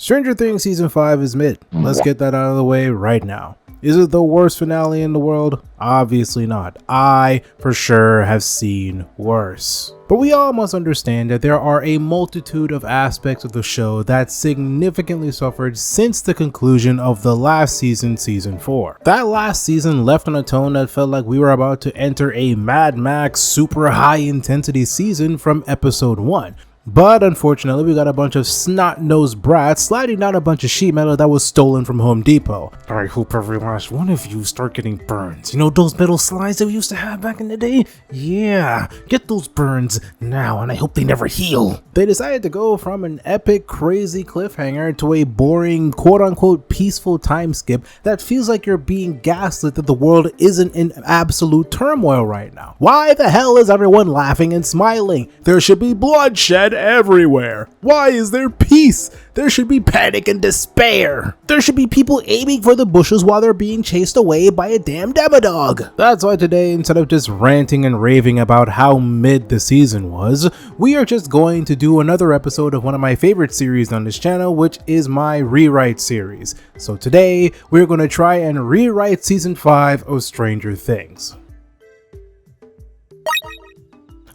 Stranger Things Season 5 is mid. Let's get that out of the way right now. Is it the worst finale in the world? Obviously not. I, for sure, have seen worse. But we all must understand that there are a multitude of aspects of the show that significantly suffered since the conclusion of the last season, Season 4. That last season left on a tone that felt like we were about to enter a Mad Max super high intensity season from episode 1. But unfortunately, we got a bunch of snot-nosed brats sliding down a bunch of sheet metal that was stolen from Home Depot. I hope every last one of you start getting burns. You know those metal slides that we used to have back in the day? Yeah, get those burns now, and I hope they never heal. They decided to go from an epic, crazy cliffhanger to a boring, quote-unquote peaceful time skip that feels like you're being gaslit that the world isn't in absolute turmoil right now. Why the hell is everyone laughing and smiling? There should be bloodshed everywhere. Why is there peace? There should be panic and despair. There should be people aiming for the bushes while they're being chased away by a damn demodog. That's why today, instead of just ranting and raving about how mid the season was, we are just going to do another episode of one of my favorite series on this channel, which is my rewrite series. So today, we're going to try and rewrite Season 5 of Stranger Things.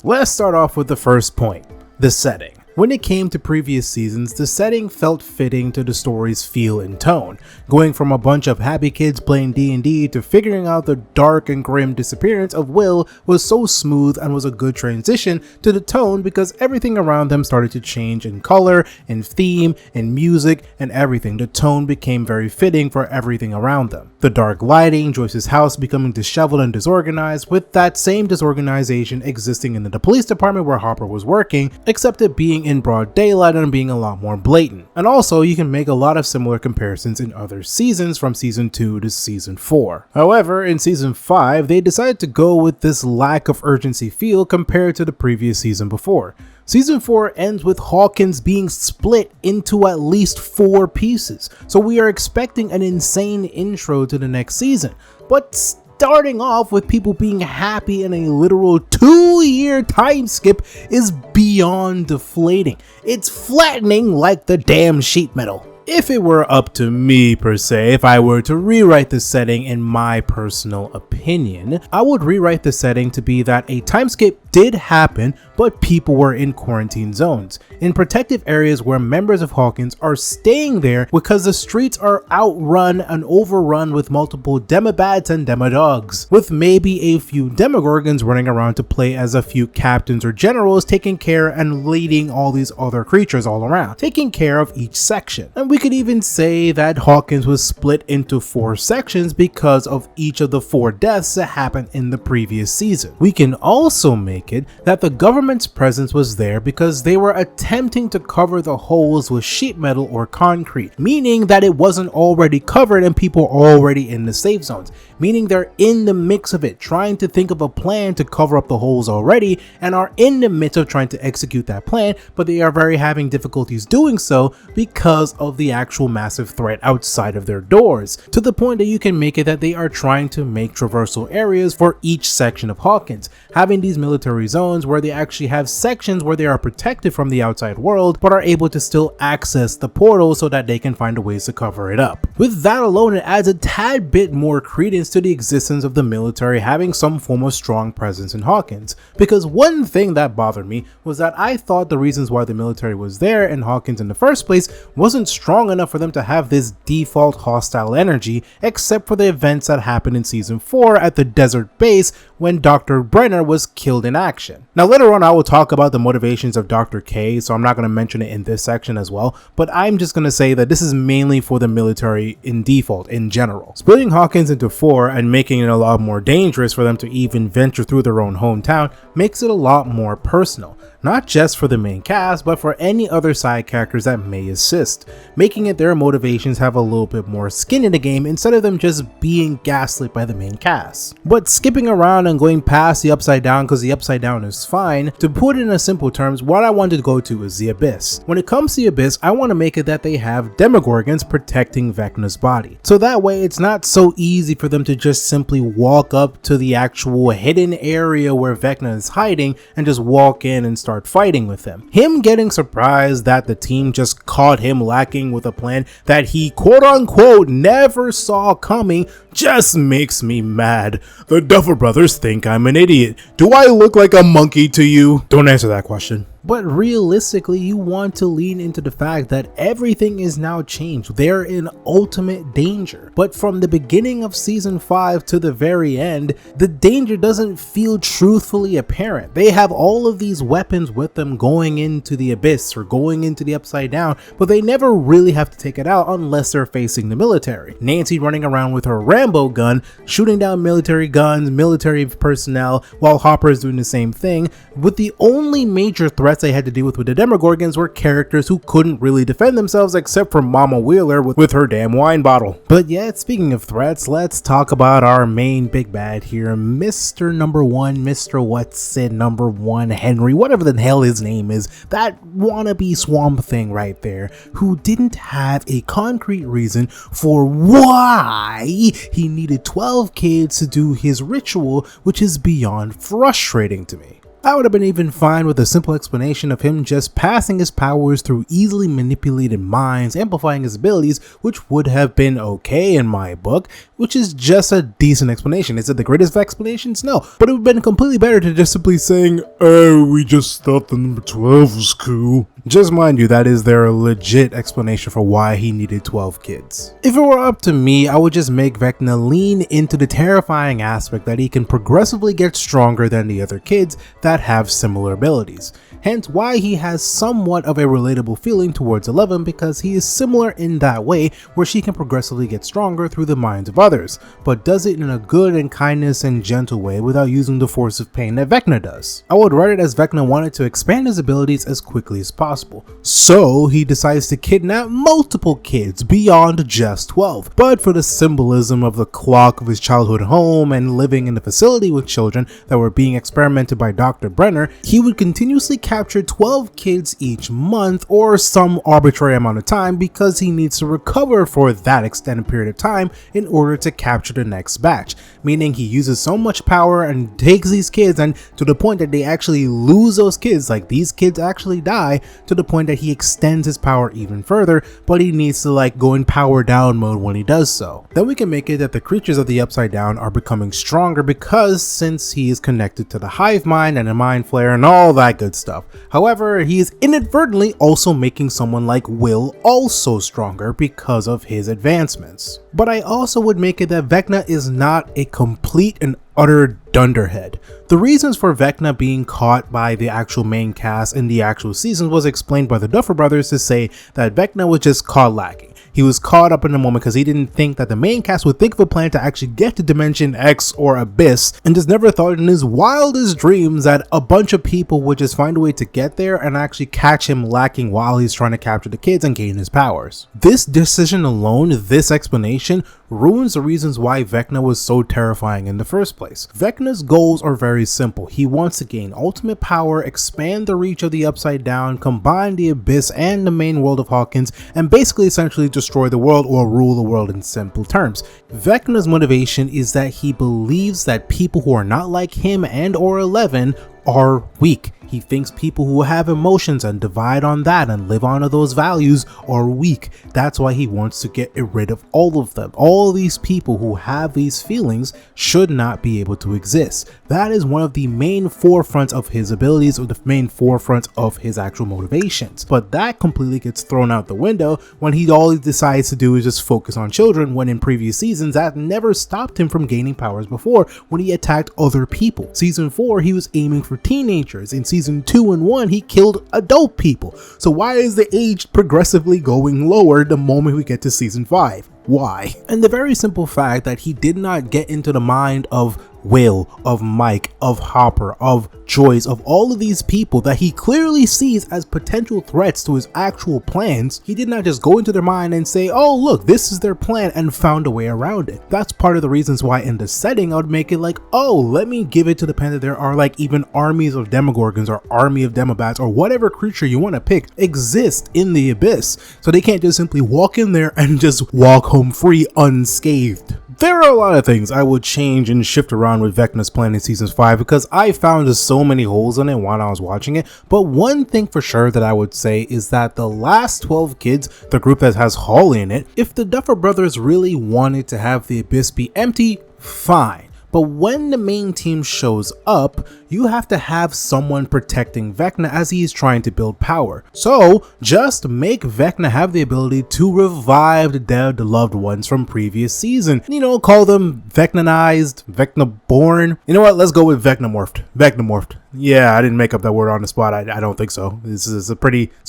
Let's start off with the first point. The setting. When it came to previous seasons, the setting felt fitting to the story's feel and tone, going from a bunch of happy kids playing D&D to figuring out the dark and grim disappearance of Will was so smooth and was a good transition to the tone because everything around them started to change in color, in theme, in music, and everything. The tone became very fitting for everything around them. The dark lighting, Joyce's house becoming disheveled and disorganized, with that same disorganization existing in the police department where Hopper was working, except it being in broad daylight and being a lot more blatant. And also, you can make a lot of similar comparisons in other seasons from season 2 to season 4. However, in season 5, they decided to go with this lack of urgency feel compared to the previous season before. Season 4 ends with Hawkins being split into at least 4 pieces, so we are expecting an insane intro to the next season. But starting off with people being happy in a literal 2-year time skip is beyond deflating. It's flattening like the damn sheet metal. If it were up to me per se, if I were to rewrite the setting in my personal opinion, I would rewrite the setting to be that a time skip did happen, but people were in quarantine zones, in protective areas where members of Hawkins are staying there because the streets are outrun and overrun with multiple demobats and demodogs, with maybe a few demogorgons running around to play as a few captains or generals taking care and leading all these other creatures all around, taking care of each section. And we could even say that Hawkins was split into 4 sections because of each of the 4 deaths that happened in the previous season. We can also make it that the government's presence was there because they were attempting to cover the holes with sheet metal or concrete, meaning that it wasn't already covered and people are already in the safe zones, meaning they're in the mix of it, trying to think of a plan to cover up the holes already and are in the midst of trying to execute that plan, but they are very having difficulties doing so because of the actual massive threat outside of their doors, to the point that you can make it that they are trying to make traversal areas for each section of Hawkins, having these military zones where they actually have sections where they are protected from the outside world but are able to still access the portal so that they can find ways to cover it up. With that alone, it adds a tad bit more credence to the existence of the military having some form of strong presence in Hawkins, because one thing that bothered me was that I thought the reasons why the military was there in Hawkins in the first place wasn't strong enough for them to have this default hostile energy, except for the events that happened in season 4 at the desert base when Dr. Brenner was killed in action. Now later on I will talk about the motivations of Dr. K, so I'm not going to mention it in this section as well, but I'm just going to say that this is mainly for the military in default in general. Splitting Hawkins into 4 and making it a lot more dangerous for them to even venture through their own hometown makes it a lot more personal. Not just for the main cast, but for any other side characters that may assist, making it their motivations have a little bit more skin in the game instead of them just being gaslit by the main cast. But skipping around and going past the Upside Down because the Upside Down is fine, to put it in simple terms, what I wanted to go to is the Abyss. When it comes to the Abyss, I want to make it that they have demogorgons protecting Vecna's body, so that way it's not so easy for them to just simply walk up to the actual hidden area where Vecna is hiding and just walk in and start start fighting with him. Him getting surprised that the team just caught him lacking with a plan that he quote-unquote never saw coming just makes me mad. The Duffer Brothers think I'm an idiot. Do I look like a monkey to you? Don't answer that question. But realistically, you want to lean into the fact that everything is now changed. They're in ultimate danger. But from the beginning of season 5 to the very end, the danger doesn't feel truthfully apparent. They have all of these weapons with them going into the abyss or going into the upside down, but they never really have to take it out unless they're facing the military. Nancy running around with her Rambo gun, shooting down military guns, military personnel, while Hopper is doing the same thing, with the only major threats they had to deal with the Demogorgons were characters who couldn't really defend themselves except for Mama Wheeler with her damn wine bottle. But yet, speaking of threats, let's talk about our main big bad here, Mr. Number 1, Mr. Watson Number 1 Henry, whatever the hell his name is, that wannabe Swamp Thing right there, who didn't have a concrete reason for why he needed 12 kids to do his ritual, which is beyond frustrating to me. I would have been even fine with a simple explanation of him just passing his powers through easily manipulated minds, amplifying his abilities, which would have been okay in my book, which is just a decent explanation. Is it the greatest of explanations? No, but it would have been completely better to just simply saying, oh, we just thought the number 12 was cool. Just mind you, that is their legit explanation for why he needed 12 kids. If it were up to me, I would just make Vecna lean into the terrifying aspect that he can progressively get stronger than the other kids that have similar abilities. Hence why he has somewhat of a relatable feeling towards Eleven, because he is similar in that way where she can progressively get stronger through the minds of others, but does it in a good and kindness and gentle way without using the force of pain that Vecna does. I would write it as Vecna wanted to expand his abilities as quickly as possible, so he decides to kidnap multiple kids beyond just 12. But for the symbolism of the clock of his childhood home and living in a facility with children that were being experimented by Dr. Brenner, he would continuously capture 12 kids each month or some arbitrary amount of time because he needs to recover for that extended period of time in order to capture the next batch, meaning he uses so much power and takes these kids, and to the point that they actually lose those kids, like these kids actually die, to the point that he extends his power even further, but he needs to like go in power down mode when he does so. Then we can make it that the creatures of the Upside Down are becoming stronger because since he is connected to the hive mind and the mind flare and all that good stuff. However, he is inadvertently also making someone like Will also stronger because of his advancements. But I also would make it that Vecna is not a complete and utter dunderhead. The reasons for Vecna being caught by the actual main cast in the actual seasons was explained by the Duffer Brothers to say that Vecna was just caught lacking. He was caught up in the moment because he didn't think that the main cast would think of a plan to actually get to Dimension X or Abyss, and just never thought in his wildest dreams that a bunch of people would just find a way to get there and actually catch him lacking while he's trying to capture the kids and gain his powers. This decision alone, this explanation, ruins the reasons why Vecna was so terrifying in the first place. Vecna's goals are very simple. He wants to gain ultimate power, expand the reach of the Upside Down, combine the Abyss and the main world of Hawkins, and basically essentially destroy the world or rule the world in simple terms. Vecna's motivation is that he believes that people who are not like him and or 11 are weak. He thinks people who have emotions and divide on that and live on to those values are weak. That's why he wants to get rid of all of them. All these people who have these feelings should not be able to exist. That is one of the main forefronts of his abilities, or the main forefronts of his actual motivations. But that completely gets thrown out the window when all he decides to do is just focus on children, when in previous seasons that never stopped him from gaining powers before when he attacked other people. Season 4 he was aiming for teenagers. In season 2 and 1 he killed adult people. So why is the age progressively going lower the moment we get to season 5? Why? And the very simple fact that he did not get into the mind of Will, of Mike, of Hopper, of Joyce, of all of these people that he clearly sees as potential threats to his actual plans. He did not just go into their mind and say, oh look, this is their plan, and found a way around it. That's part of the reasons why in the setting I would make it like, oh, let me give it to the pen that there are like even armies of Demogorgons or army of Demobats or whatever creature you want to pick exist in the Abyss, so they can't just simply walk in there and just walk home free unscathed. There are a lot of things I would change and shift around with Vecna's plan in Season 5 because I found so many holes in it while I was watching it, but one thing for sure that I would say is that the last 12 kids, the group that has Holly in it, if the Duffer Brothers really wanted to have the Abyss be empty, fine. But when the main team shows up, you have to have someone protecting Vecna as he is trying to build power. So just make Vecna have the ability to revive the dead loved ones from previous season. You know, call them Vecnanized, Vecna-born. You know what, let's go with Vecnamorphed. Vecnamorphed. Yeah, I didn't make up that word on the spot. I don't think so. This is it's a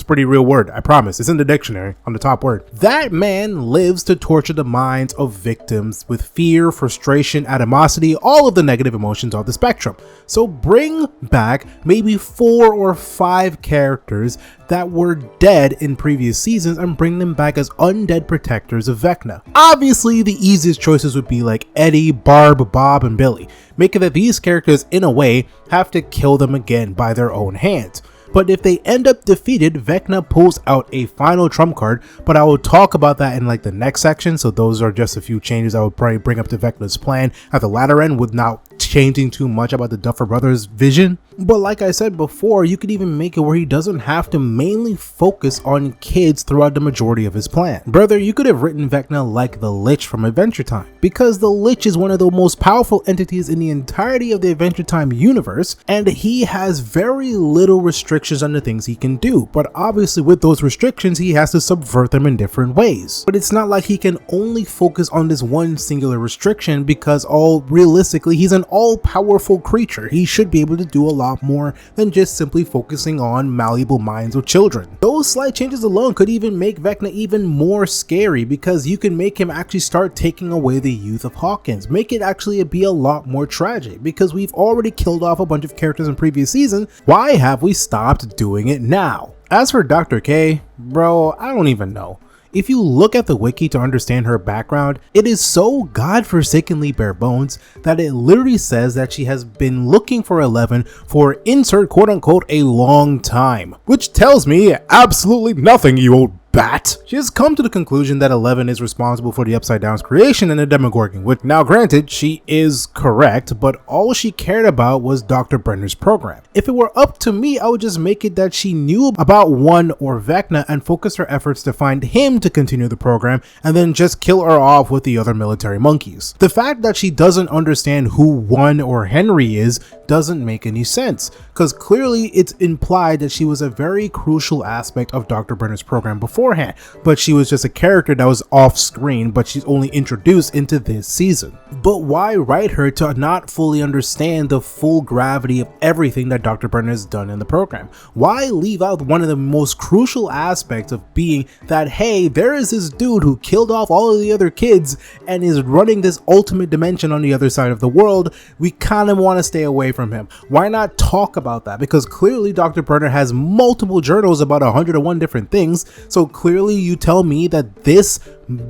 pretty real word. I promise. It's in the dictionary on the top word. That man lives to torture the minds of victims with fear, frustration, animosity, all of the negative emotions on the spectrum. So bring back maybe 4 or 5 characters that were dead in previous seasons and bring them back as undead protectors of Vecna. Obviously, the easiest choices would be like Eddie, Barb, Bob, and Billy, making that these characters, in a way, have to kill them again by their own hands. But if they end up defeated, Vecna pulls out a final trump card, but I will talk about that in like the next section, so those are just a few changes I would probably bring up to Vecna's plan at the latter end without changing too much about the Duffer Brothers' vision. But like I said before, you could even make it where he doesn't have to mainly focus on kids throughout the majority of his plan. Brother, you could have written Vecna like the Lich from Adventure Time, because the Lich is one of the most powerful entities in the entirety of the Adventure Time universe, and he has very little restrictions on the things he can do, but obviously with those restrictions he has to subvert them in different ways. But it's not like he can only focus on this one singular restriction, because realistically he's an all-powerful creature. He should be able to do a lot more than just simply focusing on malleable minds of children. Those slight changes alone could even make Vecna even more scary, because you can make him actually start taking away the youth of Hawkins, make it actually be a lot more tragic, because we've already killed off a bunch of characters in previous season. Why have we stopped doing it now? As for Dr. K, bro, I don't even know. If you look at the wiki to understand her background, it is so godforsakenly bare bones that it literally says that she has been looking for 11 for insert quote unquote a long time, which tells me absolutely nothing, you old bat. She has come to the conclusion that 11 is responsible for the Upside Down's creation and the Demogorgon, which, now granted, she is correct, but all she cared about was Dr. Brenner's program. If it were up to me, I would just make it that she knew about One or Vecna and focus her efforts to find him to continue the program, and then just kill her off with the other military monkeys. The fact that she doesn't understand who One or Henry is doesn't make any sense, because clearly it's implied that she was a very crucial aspect of Dr. Brenner's program beforehand, but she was just a character that was off screen, but she's only introduced into this season. But why write her to not fully understand the full gravity of everything that Dr. Brenner has done in the program? Why leave out one of the most crucial aspects of being that, hey, there is this dude who killed off all of the other kids and is running this ultimate dimension on the other side of the world. We kind of want to stay away from him. Why not talk about that? Because clearly Dr. Brenner has multiple journals about 101 different things, so clearly you tell me that this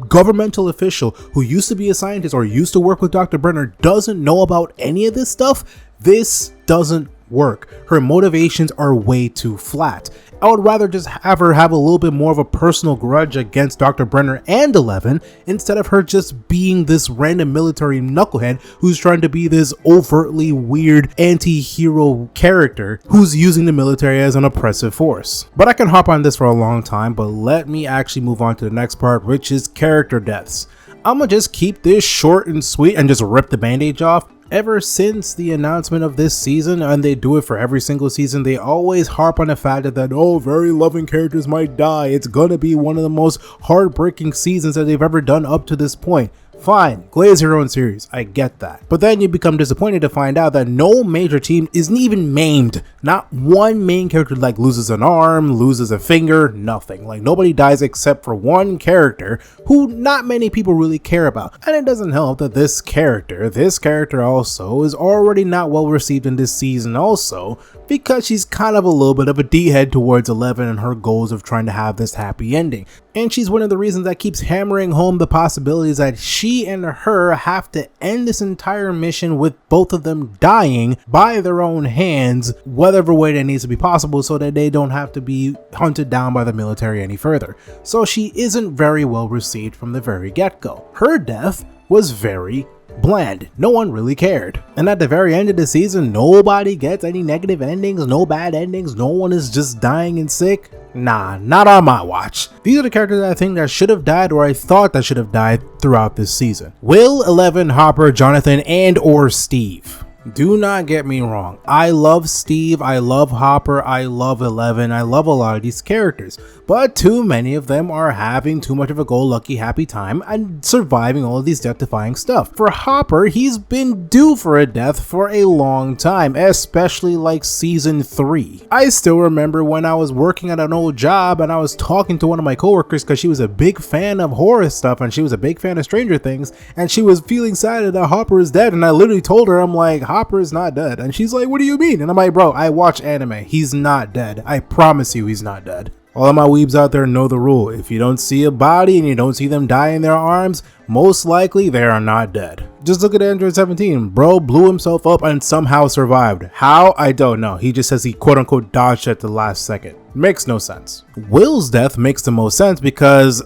governmental official who used to be a scientist or used to work with Dr. Brenner doesn't know about any of this stuff? This doesn't work. Her motivations are way too flat. I would rather just have her have a little bit more of a personal grudge against Dr. Brenner and 11 instead of her just being this random military knucklehead who's trying to be this overtly weird anti-hero character who's using the military as an oppressive force. But I can hop on this for a long time, but let me actually move on to the next part, which is character deaths. I'm gonna just keep this short and sweet and just rip the bandage off. Ever since the announcement of this season, and they do it for every single season, they always harp on the fact that, oh, very loving characters might die. It's gonna be one of the most heartbreaking seasons that they've ever done up to this point. Fine, glaze your own series, I get that. But then you become disappointed to find out that no major team isn't even maimed. Not one main character like loses an arm, loses a finger, nothing. Like nobody dies except for one character who not many people really care about. And it doesn't help that this character also is already not well received in this season also, because she's kind of a little bit of a D-head towards 11 and her goals of trying to have this happy ending. And she's one of the reasons that keeps hammering home the possibilities that she and her have to end this entire mission with both of them dying by their own hands, whatever way that needs to be possible, so that they don't have to be hunted down by the military any further. So she isn't very well received from the very get-go. Her death was very bland. No one really cared. And at the very end of the season, nobody gets any negative endings, no bad endings, no one is just dying and sick. Nah, not on my watch. These are the characters I think that should have died, or I thought that should have died throughout this season. Will, 11, Hopper, Jonathan, and or Steve. Do not get me wrong, I love Steve, I love Hopper, I love 11, I love a lot of these characters, but too many of them are having too much of a go-lucky happy time and surviving all of these death-defying stuff. For Hopper, he's been due for a death for a long time, especially like season 3. I still remember when I was working at an old job and I was talking to one of my coworkers because she was a big fan of horror stuff and she was a big fan of Stranger Things, and she was feeling sad that Hopper is dead, and I literally told her, I'm like, Hopper is not dead. And she's like, what do you mean? And I'm like, bro, I watch anime. He's not dead. I promise you he's not dead. All of my weebs out there know the rule. If you don't see a body and you don't see them die in their arms, most likely they are not dead. Just look at Android 17. Bro blew himself up and somehow survived. How? I don't know. He just says he quote unquote dodged at the last second. Makes no sense. Will's death makes the most sense because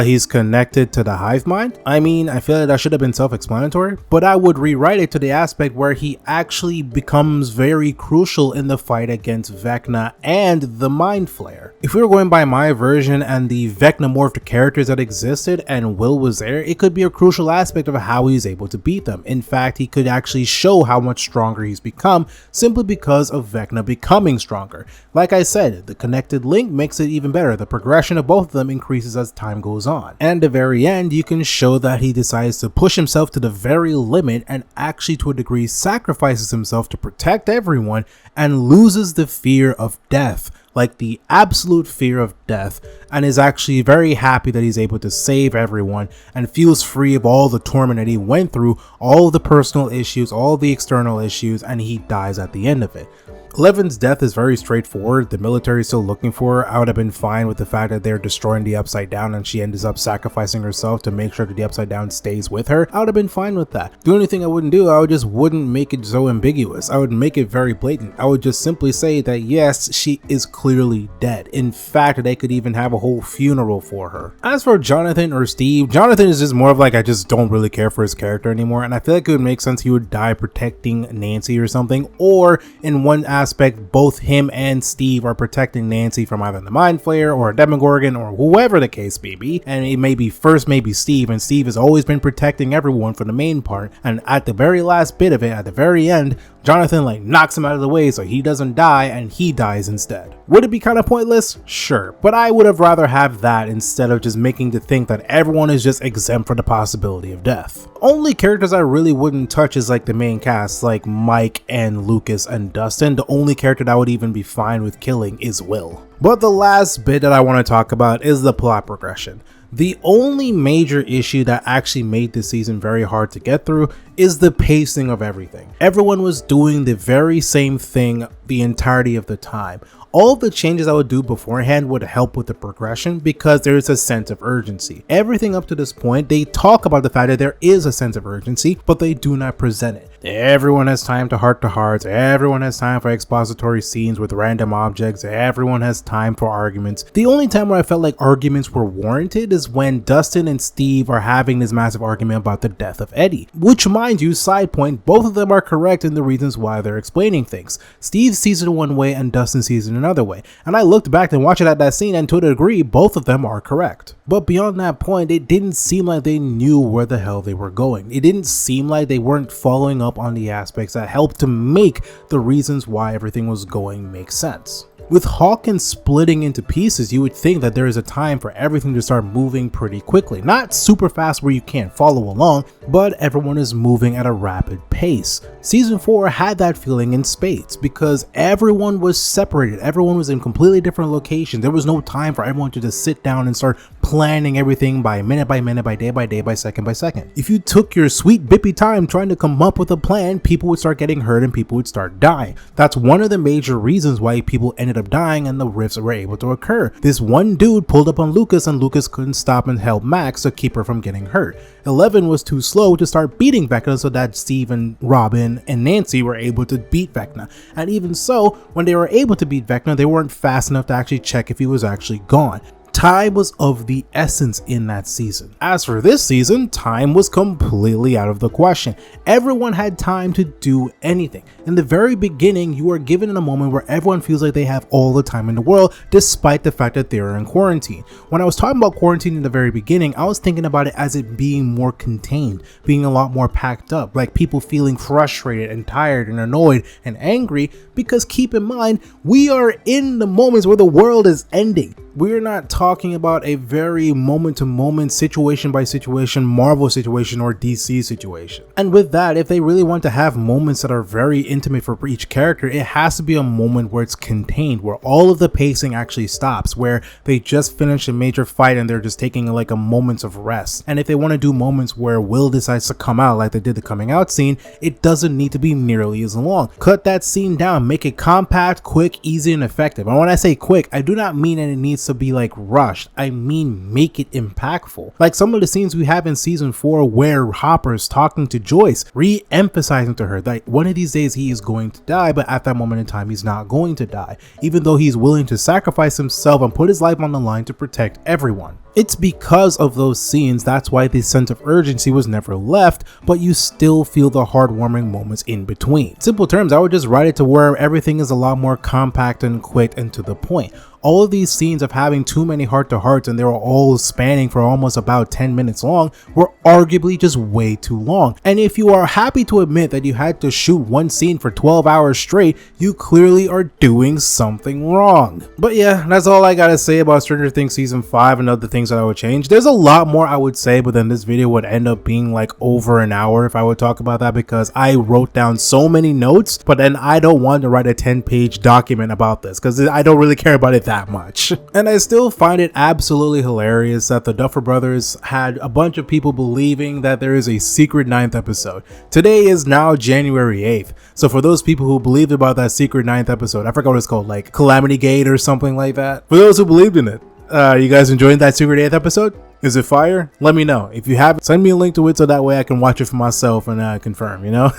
he's connected to the hive mind. I mean, I feel like that should have been self-explanatory, but I would rewrite it to the aspect where he actually becomes very crucial in the fight against Vecna and the Mind Flayer. If we were going by my version and the Vecna morphed characters that existed and Will was there, it could be a crucial aspect of how he's able to beat them. In fact, he could actually show how much stronger he's become simply because of Vecna becoming stronger. Like I said, the connected link makes it even better. The progression of both of them increases as time goes on. And at the very end, you can show that he decides to push himself to the very limit and actually to a degree sacrifices himself to protect everyone and loses the fear of death. Like the absolute fear of death, and is actually very happy that he's able to save everyone and feels free of all the torment that he went through, all the personal issues, all the external issues, and he dies at the end of it. 11's death is very straightforward. The military is still looking for her. I would have been fine with the fact that they're destroying the Upside Down and she ends up sacrificing herself to make sure that the Upside Down stays with her. I would have been fine with that. The only thing I wouldn't do, I just wouldn't make it so ambiguous. I would make it very blatant. I would just simply say that yes, she is clearly dead. In fact, they could even have a whole funeral for her. As for Jonathan or Steve, Jonathan is just more of like, I just don't really care for his character anymore, and I feel like it would make sense he would die protecting Nancy or something, or in one aspect, both him and Steve are protecting Nancy from either the Mind Flayer or a Demogorgon or whoever the case may be, and it may be first maybe Steve, and Steve has always been protecting everyone for the main part, and at the very last bit of it, at the very end, Jonathan like knocks him out of the way so he doesn't die and he dies instead. Would it be kind of pointless? Sure, but I would have rather have that instead of just making to think that everyone is just exempt from the possibility of death. Only characters I really wouldn't touch is like the main cast, like Mike and Lucas and Dustin. The only character that I would even be fine with killing is Will. But the last bit that I want to talk about is the plot progression. The only major issue that actually made this season very hard to get through is the pacing of everything. Everyone was doing the very same thing the entirety of the time. All the changes I would do beforehand would help with the progression because there is a sense of urgency. Everything up to this point, they talk about the fact that there is a sense of urgency, but they do not present it. Everyone has time to hearts, everyone has time for expository scenes with random objects, everyone has time for arguments. The only time where I felt like arguments were warranted is when Dustin and Steve are having this massive argument about the death of Eddie, which mind you, side point, both of them are correct in the reasons why they're explaining things. Steve sees it one way and Dustin sees it another way, and I looked back and watched it at that scene, and to a degree, both of them are correct. But beyond that point, it didn't seem like they knew where the hell they were going. It didn't seem like they weren't following up on the aspects that helped to make the reasons why everything was going make sense. With Hawkins splitting into pieces, you would think that there is a time for everything to start moving pretty quickly. Not super fast where you can't follow along, but everyone is moving at a rapid pace. Season 4 had that feeling in spades because everyone was separated. Everyone was in completely different locations. There was no time for everyone to just sit down and start planning everything by minute, by day, by second. If you took your sweet bippy time trying to come up with a plan, people would start getting hurt and people would start dying. That's one of the major reasons why people ended up dying and the rifts were able to occur. This one dude pulled up on Lucas and Lucas couldn't stop and help Max to keep her from getting hurt. 11 was too slow to start beating Vecna, so that Steve and Robin and Nancy were able to beat Vecna. And even so, when they were able to beat Vecna, they weren't fast enough to actually check if he was actually gone. Time was of the essence in that season. As for this season, time was completely out of the question. Everyone had time to do anything. In the very beginning, you are given in a moment where everyone feels like they have all the time in the world, despite the fact that they're in quarantine. When I was talking about quarantine in the very beginning, I was thinking about it as it being more contained, being a lot more packed up, like people feeling frustrated and tired and annoyed and angry, because keep in mind, we are in the moments where the world is ending. We're not talking about a very moment-to-moment, situation-by-situation Marvel situation or DC situation. And with that, if they really want to have moments that are very intimate for each character, it has to be a moment where it's contained, where all of the pacing actually stops, where they just finished a major fight and they're just taking like a moment of rest. And if they want to do moments where Will decides to come out like they did the coming out scene, it doesn't need to be nearly as long. Cut that scene down, make it compact, quick, easy, and effective. And when I say quick, I do not mean that it needs to be like rushed. I mean make it impactful. Like some of the scenes we have in season 4 where Hopper's talking to Joyce, re-emphasizing to her that one of these days he is going to die, but at that moment in time he's not going to die, even though he's willing to sacrifice himself and put his life on the line to protect everyone. It's because of those scenes, that's why the sense of urgency was never left, but you still feel the heartwarming moments in between. Simple terms, I would just write it to where everything is a lot more compact and quick and to the point. All of these scenes of having too many heart-to-hearts and they were all spanning for almost about 10 minutes long were arguably just way too long. And if you are happy to admit that you had to shoot one scene for 12 hours straight, you clearly are doing something wrong. But yeah, that's all I gotta say about Stranger Things Season 5 and other things that I would change. There's a lot more I would say, but then this video would end up being like over an hour if I would talk about that, because I wrote down so many notes, but then I don't want to write a 10-page document about this because I don't really care about it that much. And I still find it absolutely hilarious that the Duffer Brothers had a bunch of people believing that there is a secret 9th episode. Today is now January 8th. So for those people who believed about that secret 9th episode, I forgot what it's called, like Calamity Gate or something like that. For those who believed in it, you guys enjoying that secret 8th episode? Is it fire? Let me know. If you have, send me a link to it so that way I can watch it for myself and confirm, you know?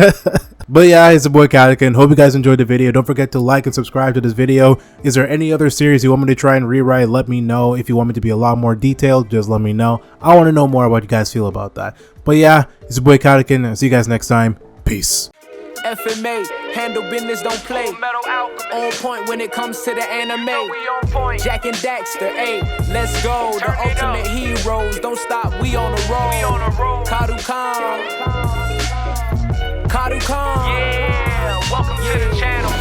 But yeah, it's your boy Kadukun. Hope you guys enjoyed the video. Don't forget to like and subscribe to this video. Is there any other series you want me to try and rewrite? Let me know. If you want me to be a lot more detailed, just let me know. I want to know more about what you guys feel about that. But yeah, it's your boy Kadukun. I'll see you guys next time. Peace. FMA, handle business, don't play. On point when it comes to the anime. Jack and Daxter, ayy, let's go. The ultimate heroes, don't stop, we on the road. Kadukun. Yeah, welcome to the channel.